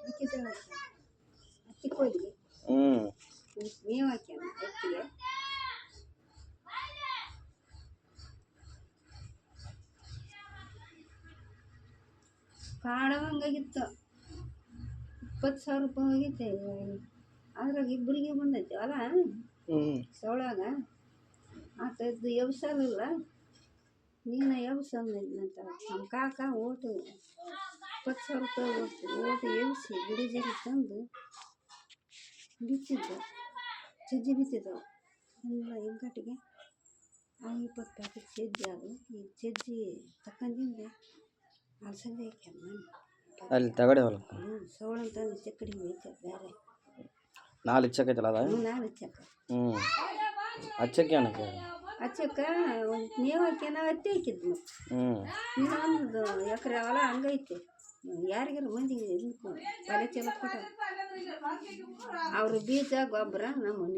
ಮೆಕ್ಕೆಜೋಳ ಹತ್ತಿ ಕೊಯ್ಲಿಗೆ ಮೇವು ಹಾಕ್ಯಾನ ಹತ್ತಿಗೆ. ಕಾಡವಂಗಾಗಿತ್ತು. 20,000 ರೂಪಾಯಿ ಹೋಗೈತೆ. ಅದ್ರಾಗ ಇಬ್ಬರಿಗೆ ಬಂದೈತಿ ಹೊಲ ಸೊಳಾಗ. ಆತದ್ದು ಎಬ್ಸಲಿಲ್ಲ, ನೀನು ಎಬ್ಸಂದಂತ ನಮ್ಮ ಕಾಕ ಓಟು 20,000 ರೂಪಾಯಿ ಓಟು ಎಬ್ಸಿ ಗಿಡ ಜಗಿ ತಂದು ಬಿತ್ತಿದ್ದ. ಸಜ್ಜಿ ಬಿತ್ತಿದ್ದವು ಎಲ್ಲ ಹೆಗ್ಗಟ್ಟಿಗೆ 20 ಪ್ಯಾಕೆಟ್ ಸಜ್ಜಿ ಅದು. ಈ ಸಜ್ಜಿ ತಕ್ಕಂದಿಂದ ಅಲಸಂದೆ ಹಾಕ್ಯಾನ ಅಲ್ಲಿ ತಗಡೆ ಹೊಲ ಸೌಳ ಅಂತ ಚಕ್ಕಡಿ ಐತೆ ಬೇರೆ 4 ಇಚ್ಚಕೈತಲ್ಲ ಅದ 4 ಇಚ್ಚಕ್ಕ. ಹಚ್ಚಕ್ಕೆ ಏನಕ್ಕೆ ಹಚ್ಚಕ್ಕ ಒಂದು ಮೇವು ಹಾಕ್ಯಾನ ಹತ್ತಿ ಹಾಕಿದ್ನು. ಇನ್ನೊಂದು ಎಕರೆ ಹೊಲ ಹಂಗೈತೆ. ಯಾರಿಗಾರ ಮಂದಿಗೆ ತಲೆ ಚಲೋ ಕೊಟ್ಟ ಅವರು ಬೀಜ ಗೊಬ್ಬರ ನಮ್ಮ